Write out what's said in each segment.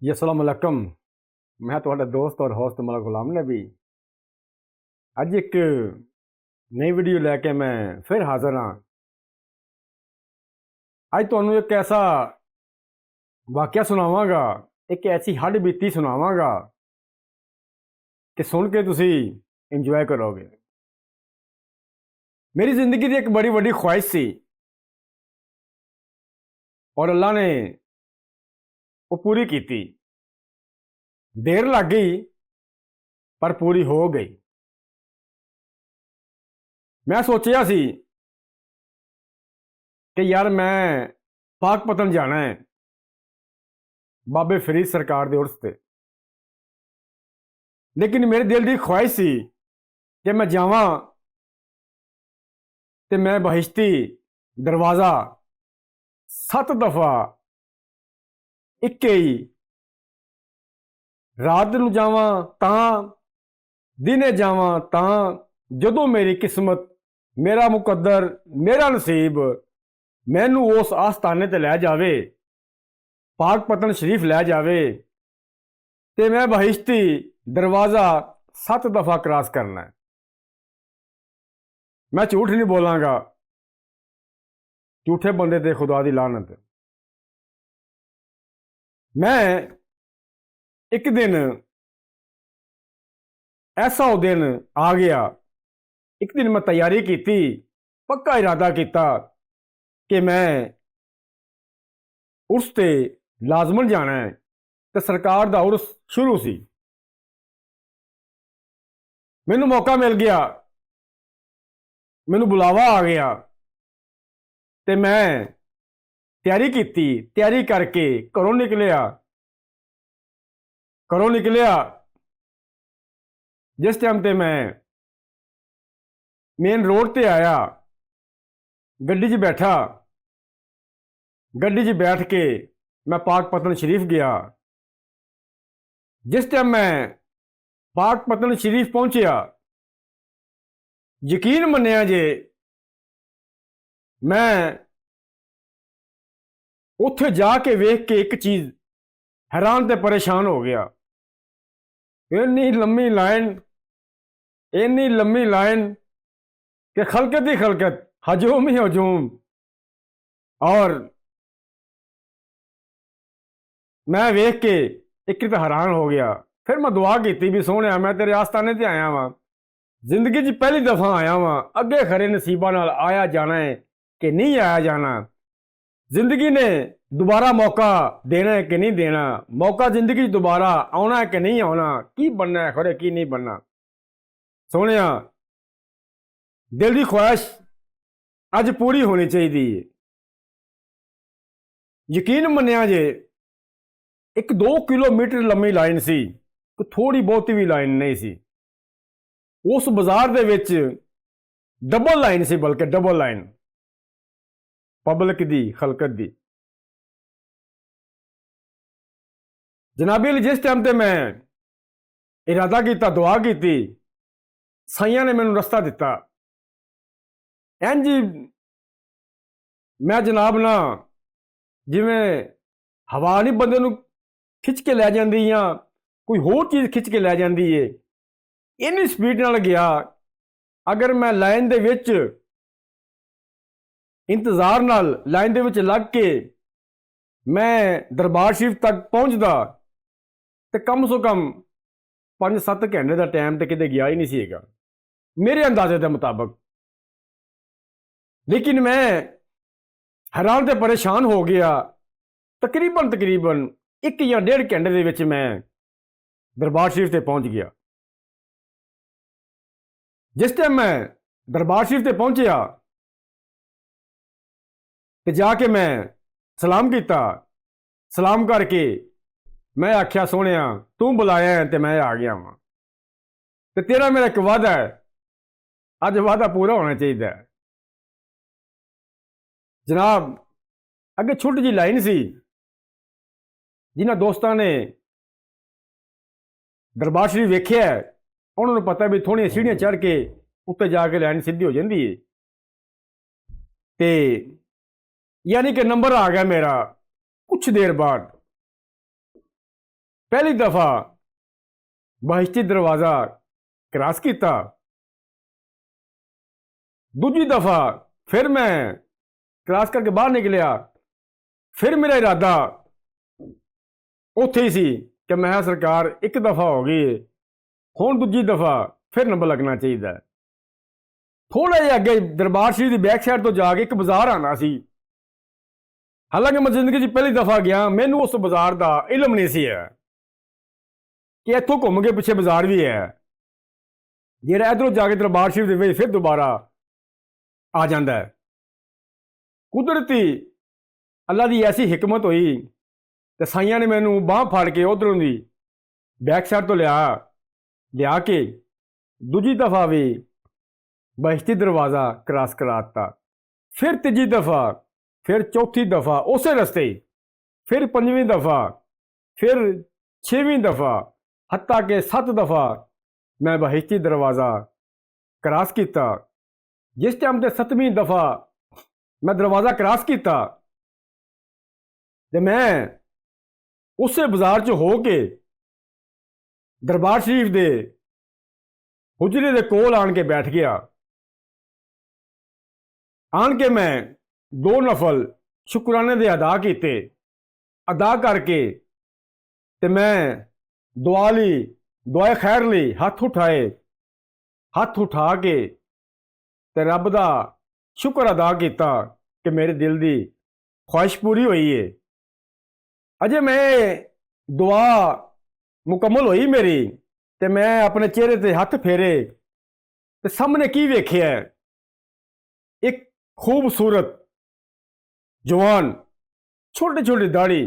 जी अस्सलाम वालेकुम। मैं ਤੁਹਾਡਾ ਦੋਸਤ ਔਰ ਹੋਸਟ ਮਲਕ ਗੁਲਾਮ ਨਬੀ। ਅੱਜ ਇੱਕ ਨਈ ਵੀਡੀਓ ਲੈ ਕੇ ਮੈਂ ਫਿਰ ਹਾਜ਼ਰ ਹਾਂ। ਅੱਜ ਤੁਹਾਨੂੰ ਇੱਕ ਐਸਾ ਵਾਕਿਆ ਸੁਣਾਵਾਂਗਾ, ਇੱਕ ਐਸੀ ਹੱਡ ਬੀਤੀ ਸੁਣਾਵਾਂਗਾ ਕਿ ਸੁਣ ਕੇ ਤੁਸੀਂ ਇੰਜੋਏ ਕਰੋਗੇ। ਮੇਰੀ ਜ਼ਿੰਦਗੀ ਦੀ ਇੱਕ ਬੜੀ ਵੱਡੀ ख्वाहिश ਸੀ ਔਰ ਅੱਲਾ ਨੇ ਉਹ ਪੂਰੀ ਕੀਤੀ। देर लग गई पर पूरी हो गई। मैं सोचा सी कि यार मैं पाकपतन जाना है बाबे फरीद सरकार दे उर्स ते, लेकिन मेरे दिल की ख्वाहिश सी कि मैं जावां ते मैं बहिश्ती दरवाज़ा 7 दफ़ा इक्के ही रात ਨੂੰ ਜਾਵਾਂ ਤਾਂ ਦਿਨੇ ਜਾਵਾਂ ਤਾਂ ਜਦੋਂ ਮੇਰੀ ਕਿਸਮਤ, ਮੇਰਾ ਮੁਕੱਦਰ, ਮੇਰਾ ਨਸੀਬ ਮੈਨੂੰ ਉਸ ਆਸਤਾਨੇ ਤੇ ਲੈ ਜਾਵੇ, ਪਾਕਪਤਨ ਸ਼ਰੀਫ ਲੈ ਜਾਵੇ ਤੇ ਮੈਂ ਬਹਿਸ਼ਤੀ ਦਰਵਾਜ਼ਾ 7 ਦਫਾ ਕ੍ਰਾਸ ਕਰਨਾ ਹੈ। ਮੈਂ ਝੂਠ ਨਹੀਂ ਬੋਲਾਂਗਾ, ਝੂਠੇ ਬੰਦੇ ਤੇ ਖੁਦਾ ਦੀ ਲਾਨਤ। मैं एक दिन ऐसा वो दिन आ गया, एक दिन मैं तैयारी की थी, पक्का इरादा किया कि मैं उर्स ते लाजमन जाना है तो सरकार दा उर्स शुरू सी। मैनू मौका मिल गया, मैनू बुलावा आ गया ते मैं तैयारी की, तैयारी करके घरों निकलिया। जिस टाइम ते मैं मेन रोड ते आया, गड्डी 'च बैठा, गड्डी 'च बैठ के मैं पाकपतन शरीफ गया। जिस टाइम मैं पाकपतन शरीफ पहुंचया, यकीन मन्निया जे मैं उत्थे जाके वेख के एक चीज़ हैरान ते परेशान हो गया। इन्नी लम्मी लाइन कि खलकत ही खलकत, हजूम ही हजूम। और मैं वेख के एक तो हैरान हो गया। फिर मैं दुआ की भी सोहणिया मैं तेरे आस्ताने ते आया वां, जिंदगी च पहली दफा आया वां, अगे खरे नसीबा नाल आया जाना है कि नहीं आया जाना, जिंदगी ने दोबारा मौका देना है कि नहीं देना, मौका जिंदगी दोबारा आना है कि नहीं आना, की बनना है खरे की नहीं बनना। सोहणिया दिल की ख्वाहिश अज पूरी होनी चाहिए। यकीन मन्निया जे एक 2 किलोमीटर लंबी लाइन सी, थोड़ी बहुती भी लाइन नहीं सी। उस बाजार दे विच डबल लाइन सी, बल्कि डबल लाइन पब्लिक दी, खलकत दी। जनाबी जिस टाइम ते मैं इरादा किया, दुआ की, साइयां ने मैनू रस्ता दिता। इंज मैं जनाब ना जिवें हवा नहीं बंदे नू खिंच के लै जाती या कोई होर चीज़ खिंच के लै जाती है, इन्नी स्पीड नाल गया। अगर मैं लाइन दे विच इंतजार नाल लाइन दे विच लग के मैं दरबार शरीफ तक पहुँचदा तो कम सो कम 5-7 घंटे का टाइम तो किते गया ही नहीं सीगा मेरे अंदाजे के मुताबिक। लेकिन मैं हैरान ते परेशान हो गया। तकरीबन 1 या 1.5 घंटे दे विच मैं दरबार शरीफ ते पहुँच गया। जिस टाइम मैं दरबार शरीफ ते पहुँचया तो जाके मैं सलाम किया, सलाम करके मैं आख्या सोहणिया तू बुलाया है तो मैं आ गया वां, तो तेरा मेरा एक वादा है, अज वादा पूरा होना चाहिए। जनाब अगे छोटी जी लाइन सी, जिन्हां दोस्तां ने दरबार शरीफ वेख्या है उन्होंने पता भी थोड़ी सीढ़ियां चढ़ के उत्ते जाके लाइन सीधी हो जाती है। ते यानी कि नंबर आ गया मेरा कुछ देर बाद। पहली दफा बहिश्ती दरवाजा क्रॉस किया, दूजी दफा फिर मैं क्रॉस करके बाहर निकलिया, फिर मेरा इरादा उत्थे ही सी कि मैं सरकार एक दफा हो गई है, हुण दूजी दफा फिर नंबर लगना चाहिए। थोड़ा जिहा अगे दरबार शरीफ की बैक साइड तो जाके एक बाजार आना सी। हालांकि मैं जिंदगी च पहली दफा गया, मैनू उस बाजार का इलम नहीं सी है कि इत्थों घूम के पिछे बाजार भी है जिहड़ा इधरों जाके दरबार शरीफ दे फिर दोबारा आ जाता है। कुदरती अल्लाह की ऐसी हिकमत हुई तो साइयां ने मैनू बांह फाड़ के उधरों की बैक साइड तो लिया के दूजी दफा भी बहिश्ती दरवाज़ा क्रॉस कराता, फिर तीजी दफा, फिर चौथी दफा उस रस्ते, फिर पंजवीं दफा, फिर छेवीं दफा, हत्ता के 7 दफा मैं बहिश्ती दरवाज़ा क्रॉस किया। जिस टाइम ते 7वीं दफा मैं दरवाज़ा क्रॉस किया तो मैं उस बाजार च हो के दरबार शरीफ दे हुजरे दे कोल आन के बैठ गया। आन के मैं 2 नफल शुकराने दे अदा किते, अदा करके ते मैं दुआ खैर ली, हाथ उठाए, हाथ उठा के ते रब दा शुक्र अदा किया कि मेरे दिल की ख्वाहिश पूरी हुई है। अजे मैं दुआ मुकम्मल हुई मेरी ते मैं अपने चेहरे ते हथ फेरे ते सामने की वेख्या, एक खूबसूरत जवान, छोटी छोटी दाढ़ी,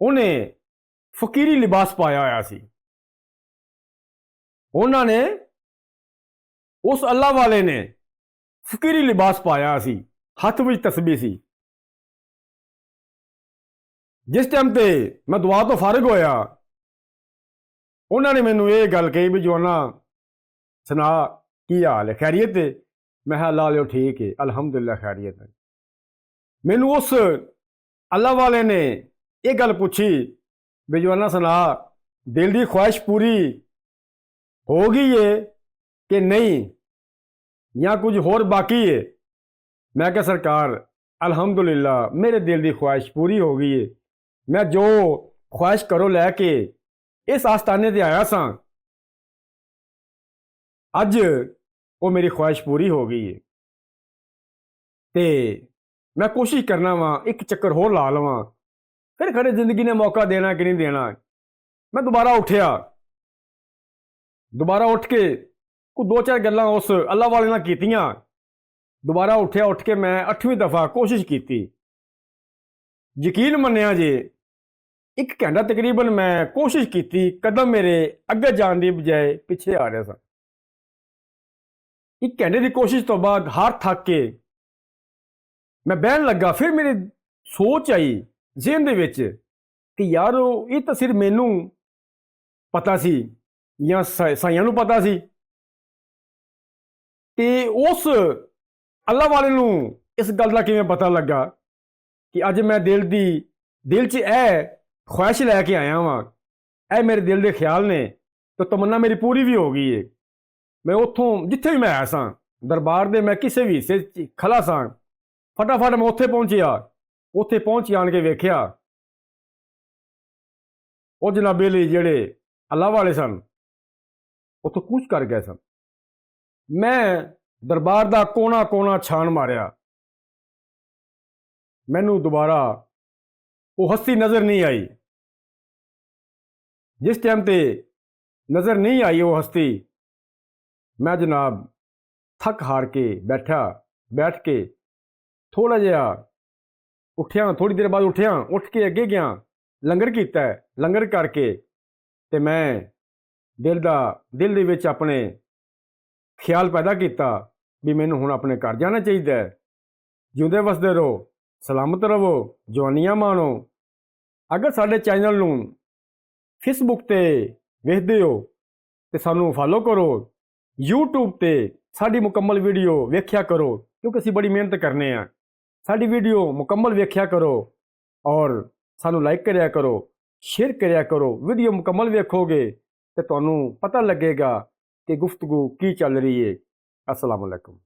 उन्हें फकीरी लिबास पाया होया सी। उन्होंने उस अल्लाह वाले ने फकीरी लिबास पाया सी, हथ विच तस्बीह सी। जिस टाइम ते मैं दुआ तो फारिग होया, उन्होंने मैनू ये गल कही भी जवाना सुना की हाल है, खैरियत है? मैं अल्लाह लो ठीक है, अलहमदुलिल्लाह खैरियत है। मैनू उस अल्लाह वाले ने ये गल पूछी भी जवाना सुना दिल की ख्वाहिश पूरी हो गई है कि नहीं, या कुछ होर बाकी है? मैं क्या सरकार अलहमदुलिल्लाह मेरे दिल की ख्वाहिश पूरी हो गई है, मैं जो ख्वाहिश करो लैके इस आस्थाने ते आया सा, अज वो मेरी ख्वाहिश पूरी हो गई है। ते मैं कोशिश करना वा एक चक्कर होर ला लवां, फिर खड़े जिंदगी ने मौका देना कि नहीं देना। मैं दोबारा उठिया, दोबारा उठ के कोई 2-4 गल्लां उस अल्लाह वाले नाल कीतियां, दोबारा उठिया, उठ के मैं 8वीं दफा कोशिश की। यकीन मन्निया जे 1 घंटा तकरीबन मैं कोशिश की, कदम मेरे अगे जाने की बजाय पिछे आ रहा था। 1 घंटे की कोशिश तो बाद हार थक के मैं बहन लगा, फिर मेरी सोच आई जेहन दे विच कि यार ये तो सिर्फ मैनू पता सी या साइयां नू पता सी, ते उस अल्लाह वाले नू इस गल का किवें पता लगा कि अज मैं दिल च ख्वाहिश लैके आया वां, ए मेरे दिल के ख्याल ने, तो तमन्ना मेरी पूरी भी हो गई है। मैं उत्थों जिथे भी मैं आया सा दरबार दे, मैं किसी भी हिस्से खला सा, फटाफट मैं उत्थे पहुंचिया, उत्थे पहुंच आन के वेख्या वो जनाबे लिए जेड़े अल्लाह वाले सन उत्थों कूच कर गए सन। मैं दरबार का कोना कोना छान मारिया, मैनू दोबारा वो हस्ती नज़र नहीं आई। जिस टाइम ते नज़र नहीं आई वो हस्ती, मैं जनाब थक हार के बैठ के थोड़ा जिहा उठिया, थोड़ी देर बाद उठिया, उठ के अगे गया, लंगर किया, लंगर करके ते मैं दिल दे विच अपने ख्याल पैदा किया भी मैनू हुण अपने घर जाना चाहिए। जिउंदे वसदे रहो, सलामत रहो, जवानियां माणो। अगर साडे चैनल नू फेसबुक ते वेखदे हो तो सानू फॉलो करो, यूट्यूब ते साडी मुकम्मल वीडियो वेख्या करो, क्योंकि असीं बड़ी मेहनत करने आ। साडी वीडियो मुकम्मल वेख्या करो और सानू लाइक करिया करो। ਸ਼ੇਅਰ ਕਰਿਆ ਕਰੋ। ਵੀਡੀਓ ਮੁਕੰਮਲ ਵੇਖੋਗੇ ਤੇ ਤੁਹਾਨੂੰ ਪਤਾ ਲੱਗੇਗਾ ਕਿ ਗੁਫ਼ਤਗੂ ਕੀ ਚੱਲ ਰਹੀ ਹੈ। ਅਸਲਾਮ ਅਲੈਕੁਮ।